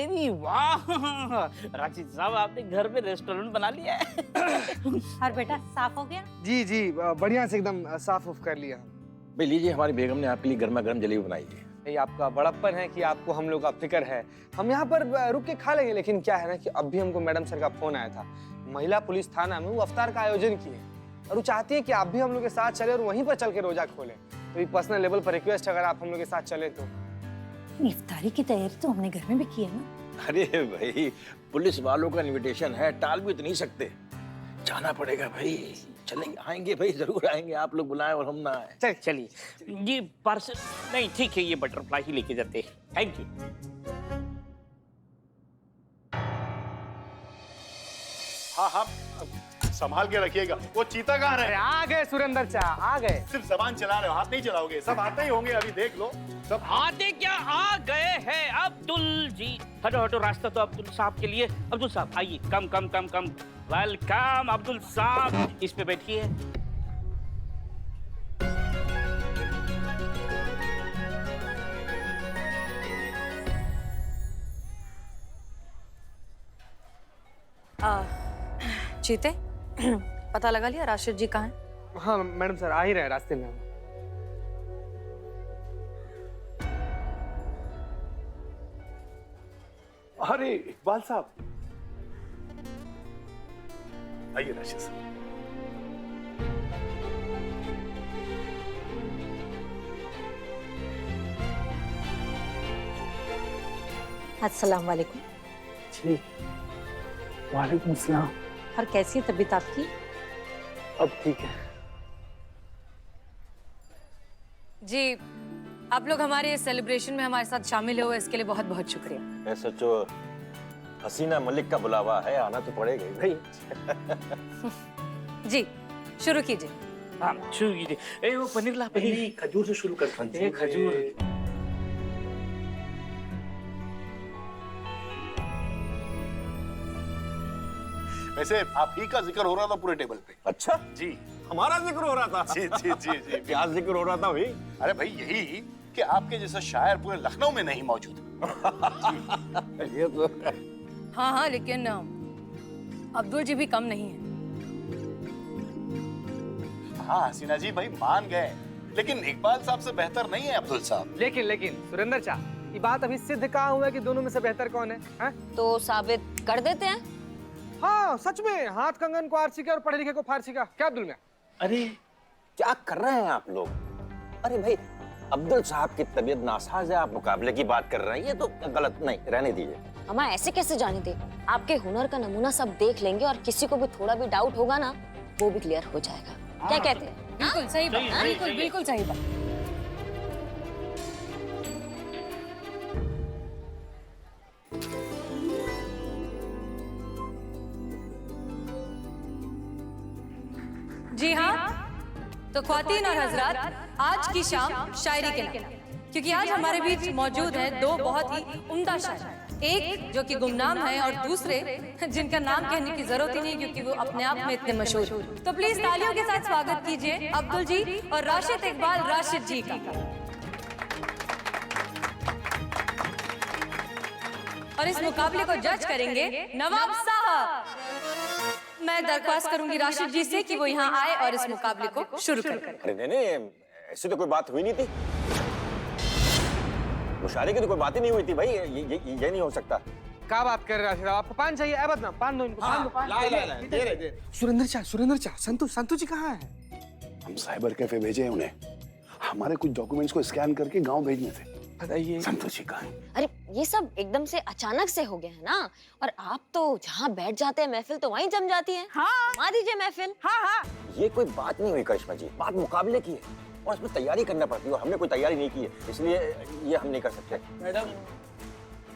अरे वाह राशिद साहब, आपने घर में रेस्टोरेंट बना लिया है। और बेटा साफ हो गया? जी जी बढ़िया से एकदम साफ उफ कर लिया। भाई लीजिए, हमारी बेगम ने आपके लिए गर्मा गर्म जलेबी बनाई है। ये आपका बड़प्पन है कि आपको हम लोग का फिक्र है। हम यहाँ पर रुक के खा लेंगे, लेकिन क्या है ना कि अभी हमको मैडम सर का फोन आया था। महिला पुलिस थाना में वो अफ्तार का आयोजन किए और वो चाहती है कि आप भी हम लोग के साथ चले और वहीं पर चल के रोजा खोलें। तो ये पर्सनल लेवल पर रिक्वेस्ट, अगर आप हम लोग के साथ चले तो। इफ्तारी की तैयारी तो हमने घर में भी की है ना। अरे भाई, पुलिस वालों का इनविटेशन है, टाल भी तो नहीं सकते, जाना पड़ेगा भाई। चलेंगे, आएंगे भाई, जरूर आएंगे। आप लोग बुलाएं और हम ना आए। चलिए ये पार्सल नहीं, ठीक है, ये बटरफ्लाई ही लेके जाते हैं। Thank you. हाँ, संभाल के रखिएगा। वो चीता कहाँ रहे? आ गए सुरेंद्र चा, आ गए। सिर्फ जबान चला रहे हो, हाथ नहीं चलाओगे। सब आते ही होंगे, अभी देख लो। सब आते क्या, आ गए हैं अब्दुल जी। हटो हटो, रास्ता तो अब्दुल साहब के लिए। अब्दुल साहब आइए, कम कम कम कम। वेलकम अब्दुल साहब, इस पे बैठिए। चीते, पता लगा लिया राशिद जी कहाँ हैं? हाँ मैडम सर, आ ही रहे रास्ते में। अरे इकबाल साहब, आइए राशिद साहब। अस्सलाम वालेकुम। जी वालेकुम सलाम। और कैसी है तबीयत आपकी? अब ठीक है जी, आप लोग हमारे सेलिब्रेशन में हमारे साथ शामिल हुए, इसके लिए बहुत बहुत शुक्रिया। मैं सोचो हसीना मलिक का बुलावा है, आना तो पड़ेगा ही भाई। जी शुरू कीजिए। हाँ शुरू कीजिए। ए वो पनीर ला, पनीर। खजूर से शुरू करते हैं। खजूर। वैसे आप ही का जिक्र हो रहा था पूरे टेबल पे। अच्छा, जी हमारा जिक्र हो रहा था। जी जी जी जी। क्या जिक्र हो रहा था भाई? अरे भाई यही कि आपके जैसा शायर पूरे लखनऊ में नहीं मौजूद। ये तो हाँ हाँ, लेकिन अब्दुल जी भी कम नहीं है। हाँ हसीना जी भाई मान गए, लेकिन इकबाल साहब से बेहतर नहीं है अब्दुल साहब। लेकिन सुरेंद्र चा, ये बात अभी सिद्ध कहाँ हुआ है कि दोनों में से बेहतर कौन है? हाँ? तो साबित कर देते हैं। हाँ सच में, हाथ कंगन को आरसी का और पढ़े लिखे को फारसी का। क्या अब्दुल में? अरे क्या कर रहे हैं आप लोग? अरे भाई, अब्दुल साहब की तबीयत नासाज है, आप मुकाबले की बात कर रहे हैं, ये तो गलत। नहीं, रहने दीजिए। अम्मा ऐसे कैसे जाने दे? आपके हुनर का नमूना सब देख लेंगे और किसी को भी थोड़ा भी डाउट होगा ना, वो भी क्लियर हो जाएगा। क्या कहते हैं? बिल्कुल सही बात, बिल्कुल बिल्कुल सही बात। जी हाँ, तो ख्वातीन और हजरात, आज की शाम शायरी के नाम, क्योंकि आज हमारे बीच मौजूद हैं दो बहुत ही उम्दा शायर। एक जो कि गुमनाम है और दूसरे जिनका नाम कहने की जरूरत ही नहीं, क्योंकि वो अपने आप में इतने मशहूर। तो प्लीज तालियों के साथ स्वागत कीजिए अब्दुल जी और राशिद इकबाल राशिद जी का। और इस मुकाबले को जज करेंगे नवाब साहब। मैं दरख्वास्त करूंगी राशिद जी से कि वो यहाँ आए और इस मुकाबले को शुरू करें। अरे नहीं, ऐसी तो कोई बात हुई नहीं थी। मुशारे की तो कोई बात ही नहीं हुई थी भाई। ये नहीं हो सकता। क्या बात कर रहे हो? आपको पान चाहिए? अब ना पान दो इनको। पान दो, पान दे। सुरेंद्र चा, संतु जी कहाँ है? हम साइबर कैफे भेजे हैं उन्हें। हमारे कुछ डॉक्यूमेंट्स को स्कैन करके गांव भेजने थे। बताइए। संतोष जी कहाँ हैं? अरे ये सब एकदम से अचानक से हो गया है ना, और आप तो जहाँ बैठ जाते हैं महफिल तो वहीं जम जाती है। हाँ जमा दीजिए महफिल। हाँ। ये कोई बात नहीं हुई करिश्मा जी, बात मुकाबले की है और इसमें तैयारी करना पड़ती है और हमने कोई तैयारी नहीं की है, इसलिए ये हम नहीं कर सकते। मैडम,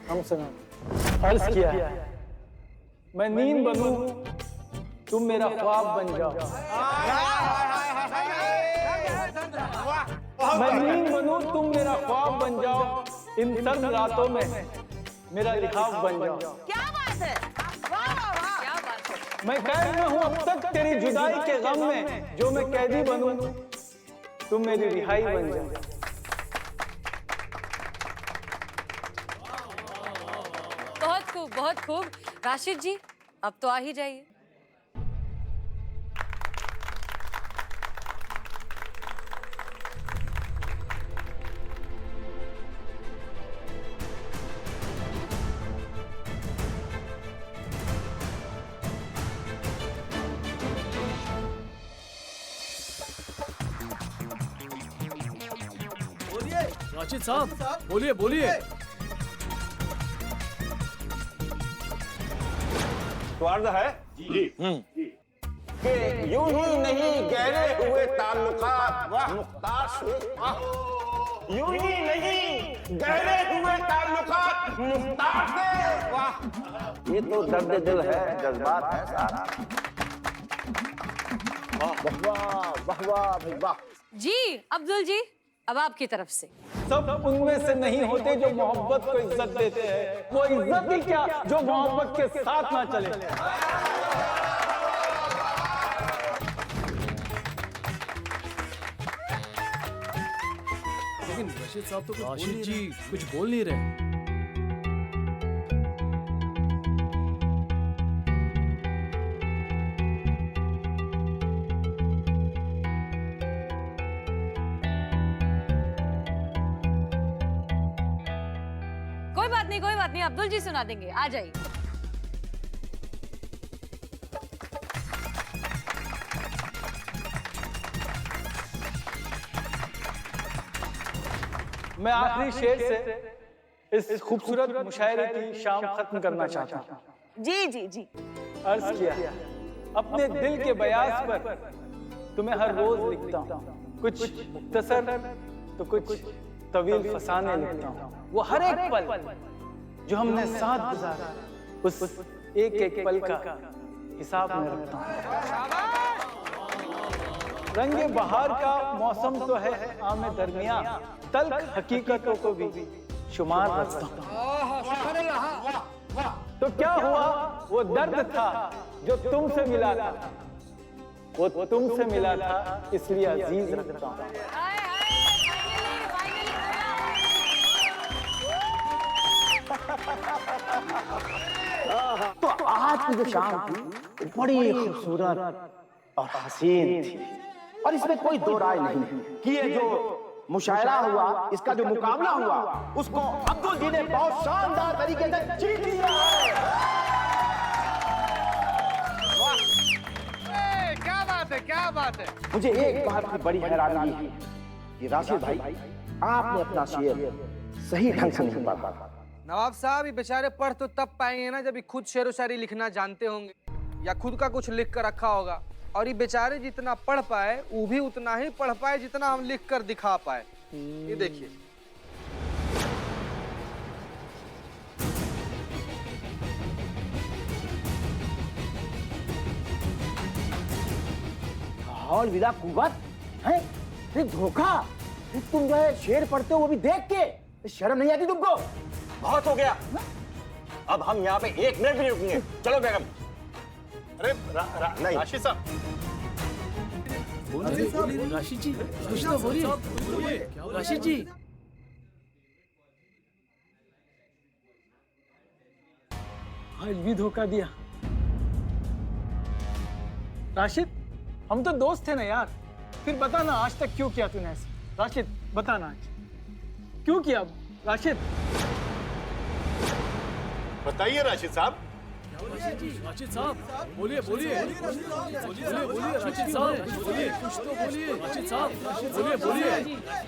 हम सुना अर्ज किया है, मैं नींद बनूं, तुम मेरा ख्वाब बन जाओ। मैं नींद बनूं, तुम मेरा ख्वाब बन जाओ, इन सर्द रातों में मेरा लिखाव बन जाओ। क्या बात है, वाह वाह वाह, क्या बात है। मैं कैद में हूँ अब तक तेरी जुदाई के गम में, जो मैं कैदी बनूं, तुम मेरी रिहाई बन जाओ। खूब, बहुत खूब। राशिद जी, अब तो आ ही जाइए। राशिद साहब, बोलिए बोलिए। तो अर्ज है कि यूं ही नहीं गहरे हुए ताल्लुकात मुख्तार से, यूं ही नहीं गहरे हुए ताल्लुकात मुख्तार से, वाह ये तो दर्द दिल है, जज्बात है सारा। वाह वाह वाह वाह भाई वाह। जी अब्दुल जी, अब आपकी तरफ से। सब उनमें से नहीं होते जो मोहब्बत को इज्जत देते हैं। वो इज्जत ही क्या जो मोहब्बत के साथ ना चले। लेकिन राशिद साहब तो राशिद जी कुछ बोल नहीं रहे। कोई बात नहीं, अब्दुल जी सुना देंगे, आ जाइए। मैं आखिरी शेर से इस खूबसूरत मुशायरे की शाम खत्म करना चाहता हूँ। जी जी जी। अर्ज किया अपने दिल के बयास पर तुम्हें हर रोज लिखता हूँ, कुछ मुख्तसर तो कुछ तवील फसाने लिखता हूँ। वो हर एक पल जो हमने साथ गुजारा, उस एक एक पल का हिसाब में रखता हूँ। रंगे बहार का मौसम तो है आमे दरमिया, तल्ख हकीकतों को भी शुमार रखता हूँ। तो क्या हुआ, वो दर्द था जो तुमसे मिला था, वो तुमसे मिला था इसलिए अजीज रखता हूँ। तो आज की जो शाम थी बड़ी खूबसूरत और हसीन थी, और इसमें कोई दो राय नहीं कि ये जो मुशायरा हुआ, इसका जो मुकाबला हुआ, उसको अब्दुल जी ने बहुत शानदार तरीके से जीत लिया है। क्या बात है, क्या बात है। मुझे एक बात की बड़ी हैरानी है कि राशिद भाई, आपने अपना शेर सही ढंग से नहीं पढ़ा। नवाब साहब, ये बेचारे पढ़ तो तब पाएंगे ना जब खुद शेर व शायरी लिखना जानते होंगे या खुद का कुछ लिख कर रखा होगा, और ये बेचारे जितना पढ़ पाए वो भी उतना ही पढ़ पाए जितना हम लिख कर दिखा पाए। ये देखिए, हौल विला कुव्वत है, धोखा। तुम जो है शेर पढ़ते हो वो भी देख के, शर्म नहीं आती तुमको? बहुत हो गया, अब हम यहाँ पे एक मिनट भी नहीं रुकेंगे। चलो बेगम। अरे नहीं राशिद साहब, राशिद जी कुछ तो बोलिए। राशिद जी आज भी धोखा दिया। राशिद, हम तो दोस्त थे ना यार, फिर बता ना आज तक क्यों किया तूने ऐसे? राशिद बता ना आज क्यों किया? राशिद बताइए राशिद साहब। राशिद साहब बोलिए बोलिए बोलिए राशिद साहब बोलिए, कुछ तो बोलिए। राशिद साहब बोलिए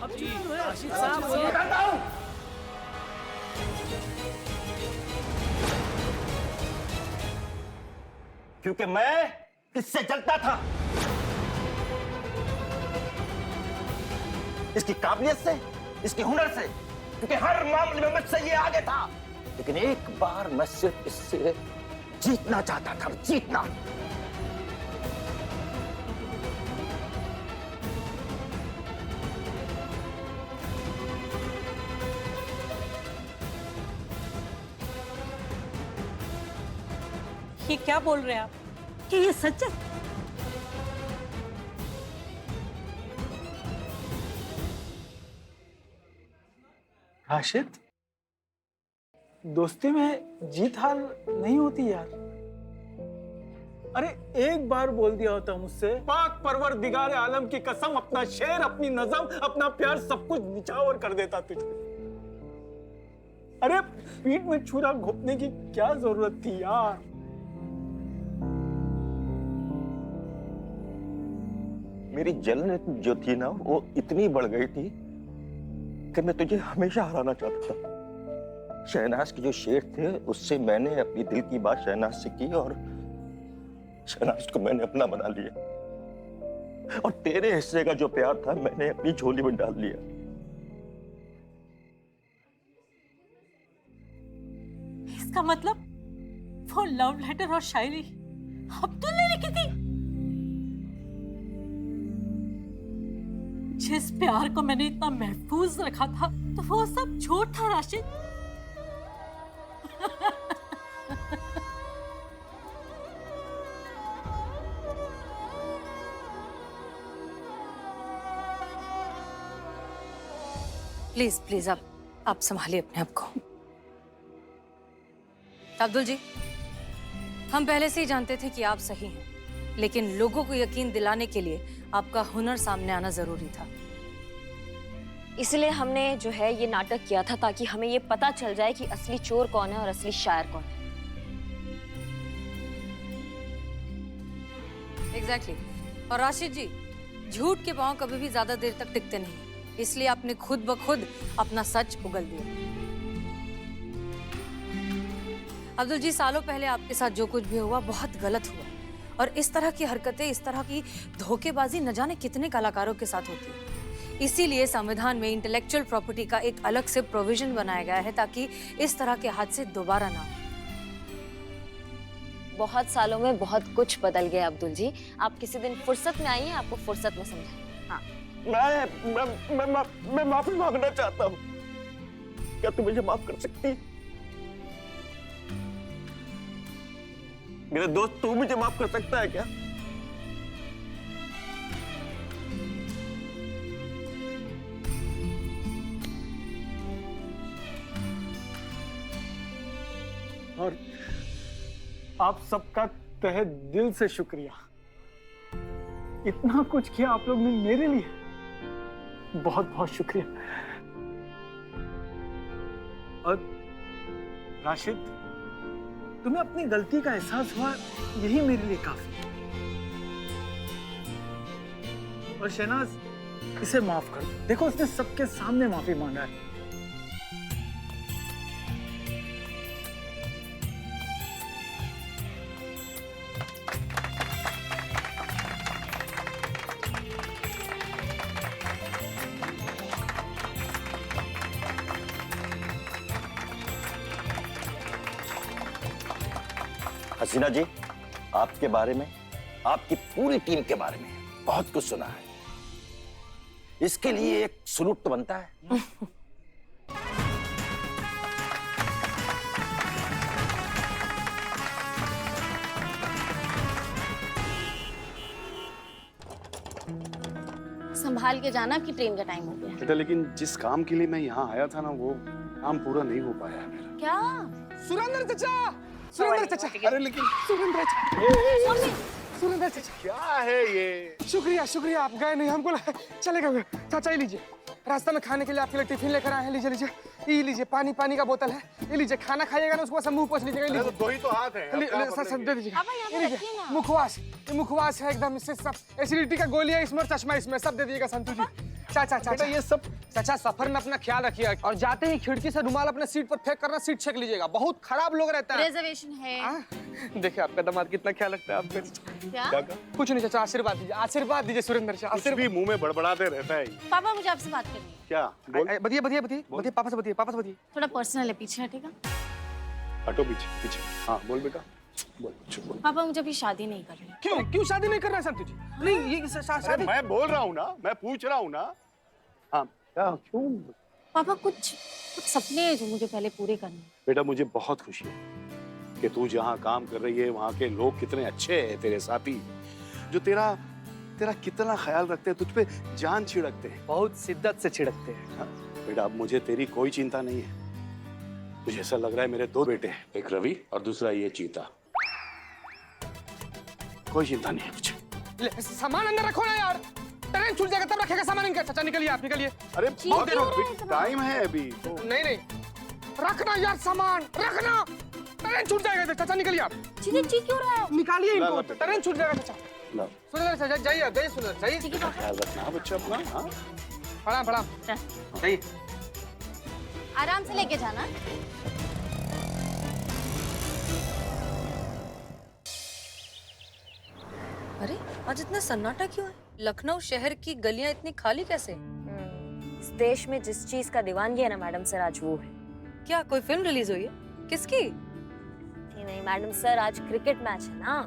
अब चुप है। राशिद साहब बोलिए। क्योंकि मैं इससे जलता था, इसकी काबिलियत से, इसके हुनर से, क्योंकि हर मामले में मुझसे ये आगे था। लेकिन एक बार मैं सिर्फ इससे जीतना चाहता था, जीतना। ये क्या बोल रहे हैं आप कि ये सच है? राशिद, दोस्ती में जीत हार नहीं होती यार। अरे एक बार बोल दिया होता मुझसे, पाक परवरदिगार आलम की कसम, अपना शेर, अपनी नज़म, अपना प्यार सब कुछ निछावर कर देता तुझे। अरे पीठ में छुरा घोंपने की क्या जरूरत थी यार। मेरी जलन जो थी ना वो इतनी बढ़ गई थी कि मैं तुझे हमेशा हराना चाहता था। शहनाज के जो शेर थे उससे मैंने अपनी दिल की बात शहनाज से की और शहनाज को मैंने अपना बना लिया और तेरे हिस्से का जो प्यार था मैंने अपनी झोली में डाल लिया। इसका मतलब वो लव लेटर और शायरी अब्दुल ने लिखी थी। जिस प्यार को मैंने इतना महफूज रखा था तो वो सब झूठ था राशिद। प्लीज प्लीज आप संभालिए अपने आप को। अब्दुल जी, हम पहले से ही जानते थे कि आप सही हैं, लेकिन लोगों को यकीन दिलाने के लिए आपका हुनर सामने आना जरूरी था। इसलिए हमने जो है ये नाटक किया था ताकि हमें ये पता चल जाए कि असली चोर कौन है और असली शायर कौन है। एग्जैक्टली। और राशिद जी, झूठ के पांव कभी भी ज्यादा देर तक टिकते नहीं, इसलिए आपने खुद ब खुद अपना सच उगल दिया। अब्दुल जी, सालों पहले आपके साथ जो कुछ भी हुआ बहुत गलत हुआ और इस तरह की हरकतें, इस तरह की धोखेबाजी न जाने कितने कलाकारों के साथ होती है। इसीलिए संविधान में इंटेलेक्चुअल प्रॉपर्टी का एक अलग से प्रोविजन बनाया गया है ताकि इस तरह के हादसे दोबारा ना हो। बहुत सालों में बहुत कुछ बदल गया अब्दुल जी। आप किसी दिन फुर्सत में आइए, आपको फुर्सत में समझाएं। हाँ। मैं माफी मांगना चाहता हूँ। क्या तू मुझे माफ कर सकती है? मेरे दोस्त, तू मुझे माफ कर सकता है क्या? और आप सबका तहे दिल से शुक्रिया। इतना कुछ किया आप लोग ने मेरे लिए, बहुत बहुत शुक्रिया। और राशिद, तुम्हें अपनी गलती का एहसास हुआ, यही मेरे लिए काफी है। और शहनाज, इसे माफ कर दो। देखो, उसने सबके सामने माफी मांगा है। हसीना जी, आपके बारे में, आपकी पूरी टीम के बारे में बहुत कुछ सुना है। इसके लिए एक सलूट तो बनता है। संभाल के जाना कि ट्रेन का टाइम हो गया। बेटा, लेकिन जिस काम के लिए मैं यहाँ आया था ना, वो काम पूरा नहीं हो पाया है मेरा। क्या? सुरेंद्र चाचा, सुरेंद्र चाचा। अरे लेकिन सुरेंद्र चाचा, सुरेंद्र चाचा, क्या है ये? शुक्रिया शुक्रिया, आप गए नहीं, हमको चलेगा। चाचा, ये लीजिए, रास्ते में खाने के लिए आपके लिए टिफिन लेकर आए हैं। लीजिए लीजिए, ये लीजिए, पानी का बोतल है। ये लीजिए, खाना खाइएगा ना, उसके बाद मुंह पोंछ लीजिएगा। दो ही तो हाथ है। सर दे दीजिएगा। ये लीजिए, मुखवास, ये मुखवास है एकदम, इससे सब एसिडिटी का गोली है इसमें, चश्मा इसमें, सब दे दीजिएगा संतू जी। चाचा चाचा, ये सब चाचा, सफर में अपना ख्याल रखिए और जाते ही खिड़की से रुमाल अपने सीट पर फेंक करना, सीट छेक लीजिएगा, बहुत खराब लोग रहते हैं। रिजर्वेशन है। देखिए आपका दामाद कितना ख्याल रखता है आपका। क्या? कुछ नहीं चाचा, आशीर्वाद दीजिए सुरेंद्र चाचा। आशीर्वाद भी मुंह में बड़बड़ाते रहता है। पापा, मुझे आपसे बात करनी है। क्या? बोल। बताइए, पापा से बताइए। थोड़ा पर्सनल है, पीछे हटेगा। हटो पीछे। हाँ बोल बेटा, बोल। पापा, मुझे अभी शादी नहीं करनी। क्यों शादी नहीं करना है संतू जी? नहीं, ये शादी मैं बोल रहा हूँ ना, मैं पूछ रहा हूँ ना। हाँ, क्या? क्यों? पापा, कुछ सपने हैं जो मुझे पहले पूरे करने हैं। बेटा, मुझे बहुत खुशी है कि तू जहाँ काम कर रही है वहाँ के लोग कितने अच्छे हैं, तेरे साथी जो तेरा कितना ख्याल रखते हैं, तुझ पे जान छिड़कते हैं, बहुत शिद्दत से छिड़कते हैं। हाँ? बेटा, अब मुझे तेरी कोई चिंता नहीं है। मुझे ऐसा लग रहा है मेरे 2 बेटे हैं, एक रवि और दूसरा ये चीता। कोई चिंता नहीं है मुझे। सामान अंदर रखो ना यार, ट्रेन छूट जाएगा तब रखेगा सामान इनका। चाचा निकलिए, आप निकलिए। अरे बहुत टाइम है अभी तो। नहीं रखना यार, सामान रखना, ट्रेन छूट जाएगा। चाचा निकलिए आप। चीख क्यों रहा है? निकालिए इनको, ट्रेन छूट जाएगा। चाचा ला। सुनिए, जाइए सुनिए, जाइए। ख्याल रखना बच्चा अपना। हाँ प्रणाम जाइए। आराम से लेके जाना। अरे आज इतना सन्नाटा क्यों है? लखनऊ शहर की गलियां इतनी खाली कैसे? इस देश में जिस चीज का दीवानगी है ना मैडम सर, आज वो है। क्या कोई फिल्म रिलीज हुई है? किसकी? नहीं मैडम सर, आज क्रिकेट मैच है ना,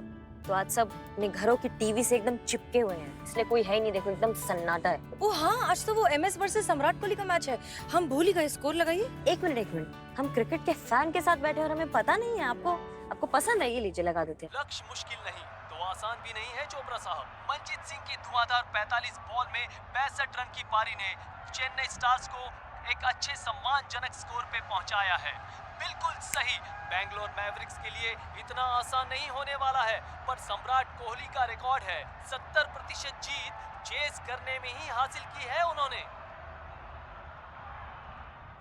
तो आज सब अपने घरों की टीवी से एकदम चिपके हुए हैं, इसलिए कोई है ही नहीं। देखो एकदम सन्नाटा है। ओ हाँ, आज तो वो MS वर्सेस सम्राट कोहली का मैच है। हम भूल ही गए। स्कोर लगाइए। एक मिनट, हम क्रिकेट के फैन के साथ बैठे और हमें पता नहीं है। आपको पसंद है? ये लीजिए, लगा देते हैं। लक्ष्य मुश्किल नहीं तो आसान भी नहीं है चोपड़ा साहब। मनजीत सिंह की धुआंधार 45 बॉल में 65 रन की पारी ने चेन्नई स्टार्स को एक अच्छे सम्मानजनक स्कोर पे पहुंचाया है। बिल्कुल सही, बेंगलोर मैवरिक्स के लिए इतना आसान नहीं होने वाला है, पर सम्राट कोहली का रिकॉर्ड है 70% जीत चेस करने में ही हासिल की है उन्होंने।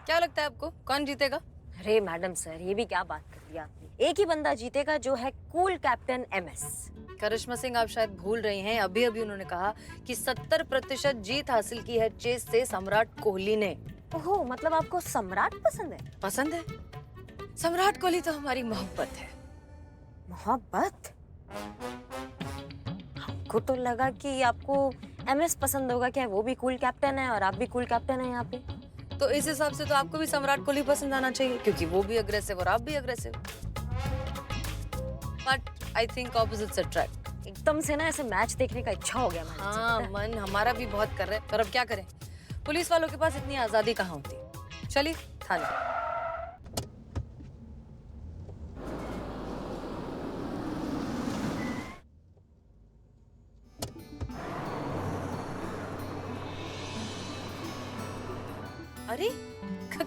क्या लगता है आपको कौन जीतेगा? अरे मैडम सर, ये भी क्या बात कर दी आपने। एक ही बंदा जीतेगा, जो है कूल कैप्टन MS। करिश्मा सिंह, आप शायद भूल रही हैं, अभी उन्होंने कहा कि 70% जीत हासिल की है चेस से सम्राट कोहली ने। ओहो, मतलब आपको सम्राट पसंद है? पसंद है। सम्राट कोहली तो हमारी मोहब्बत है। मोहब्बत? हमको तो लगा कि आपको MS पसंद होगा। क्या वो भी कूल कैप्टन है और आप भी कूल कैप्टन है यहाँ पे? तो इस हिसाब से तो आपको भी सम्राट कोहली पसंद आना चाहिए, क्योंकि वो भी अग्रेसिव और आप भी aggressive. But I think opposites attract. एकदम से ना ऐसे मैच देखने का इच्छा हो गया। हाँ, मन हमारा भी बहुत कर रहा है, पर अब क्या करें, पुलिस वालों के पास इतनी आजादी कहाँ होती। चलिए थाने। अरे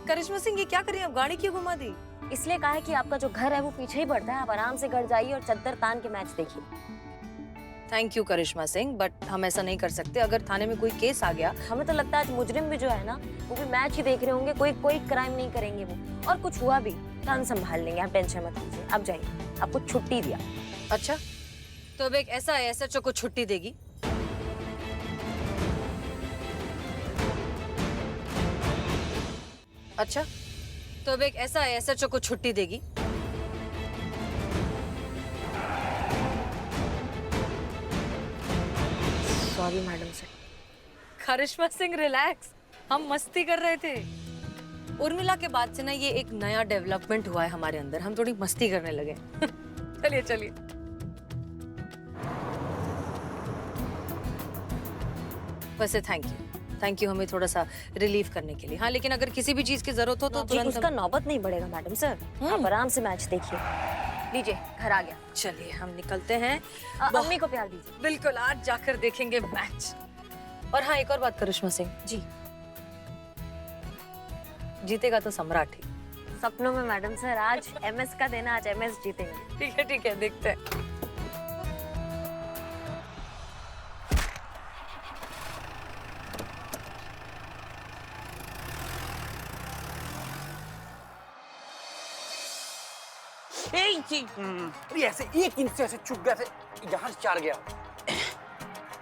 करिश्मा सिंह, ये क्या कर रही हैं आप? गाड़ी क्यों घुमा दी? इसलिए कहा है कि आपका जो घर है वो पीछे ही पड़ता है, आप आराम से घर जाइए और चद्दर तान के मैच देखिए। Thank you Karishma Singh, but हम ऐसा नहीं कर सकते। अगर थाने में कोई केस आ गया। हमें तो लगता है आज मुजरिम भी जो है ना, वो भी मैच ही देख रहे होंगे, कोई क्राइम नहीं करेंगे वो, और कुछ हुआ भी कान संभाल लेंगे, आप टेंशन मत लीजिए। आप जाइए, आपको छुट्टी दिया। अच्छा, तो अब एक ऐसा SHO को छुट्टी देगी? अच्छा, तो अब एक ऐसा SHO को छुट्टी देगी? Sorry madam sir. Karishma Singh relax, हम मस्ती कर रहे थे। उर्मिला के बाद से ना ये एक नया डेवलपमेंट हुआ है हमारे अंदर, हम थोड़ी मस्ती करने लगे। चलिए चलिए। वैसे थैंक यू हमें थोड़ा सा रिलीफ करने के लिए। हाँ, लेकिन अगर किसी भी चीज की जरूरत हो तो तुरंत उसका नौबत नहीं बढ़ेगा मैडम सर। आप आराम से मैच देखिए। लीजिए, घर आ गया। चलिए हम निकलते हैं। अम्मी को प्यार दीजिए। बिल्कुल, आज जाकर देखेंगे मैच। और हाँ, एक और बात करिश्मा सिंह जी, जीतेगा तो सम्राट ही। सपनों में मैडम सर, आज MS का देना, आज MS जीतेंगे। ठीक है, देखते हैं। अरे ऐसे एक इंच से ऐसे चुप गया, यहाँ से 4 गया।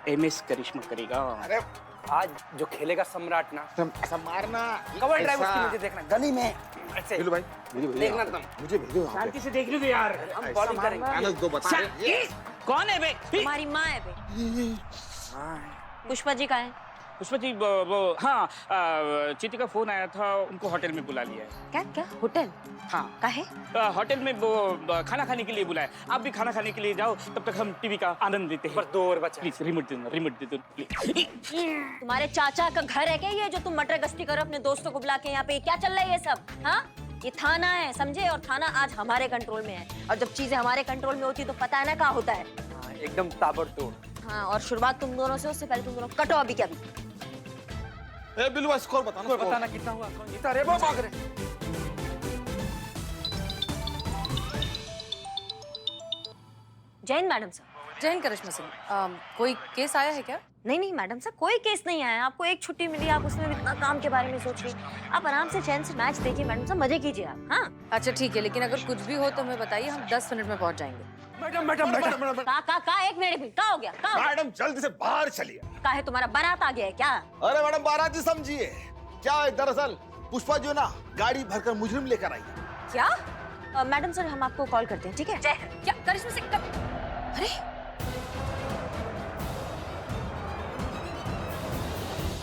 MS करिश्मा करेगा। अरे आज जो खेलेगा सम्राट ना, ऐसा मारना। कवर ड्राइव उसकी मुझे देखना, गली में ऐसे भेजो भाई, देखना तुम। मुझे भेजो। शांति से देख लो यार, हम बॉलिंग करेंगे। मैंने दो बता रहे। कौन है बे? तुम्हारी माँ है बे। पुष्पा जी का है? पुष्पा जी वो हाँ, चीती का फोन आया था, उनको होटल में बुला लिया है। क्या होटल? हाँ, काहे? होटल में वो खाना खाने के लिए बुलाया। आप भी खाना खाने के लिए जाओ, तब तक हम टीवी का आनंद लेते हैं। पर 2 और बचा। प्लीज रिमोट दे दो प्लीज। तुम्हारे चाचा का घर है क्या ये, जो तुम मटर गश्ती करो अपने दोस्तों को बुला के? यहाँ पे क्या चल रहा है ये सब? हाँ, ये थाना है, समझे? और थाना आज हमारे कंट्रोल में है, और जब चीजें हमारे कंट्रोल में होती है तो पता है ना क्या होता है। एकदम ताबड़तोड़। हाँ, और शुरुआत तुम दोनों से, उससे पहले तुम दोनों कटो अभी क्या भी। बिल्कुल स्कोर बताना कितना हुआ, कौन जीता? रे वो भाग रहे। Jain madam sir. जैन करिश्मा सिंह, कोई केस आया है क्या? नहीं नहीं मैडम सर, कोई केस नहीं आया। आपको एक छुट्टी मिली, आप उसमें भी इतना काम के बारे में सोच रही। आप आराम से चैन से मैच देखिए मैडम सर, मजे कीजिए आप। हाँ अच्छा ठीक है, लेकिन अगर कुछ भी हो तो हमें बताइए, हम 10 मिनट में पहुंच जाएंगे। मैडम मैडम मैडम का एक मिनट भी का हो गया? मैडम जल्दी से बाहर चलिए। का है तुम्हारा बारात आ गया है क्या? अरे मैडम बारात ही समझिए, क्या है दरअसल पुष्पा जो ना गाड़ी भरकर मुजरिम लेकर आई है। क्या? मैडम सर हम आपको कॉल करते हैं, ठीक है? क्या करिश्मा सिंह? अरे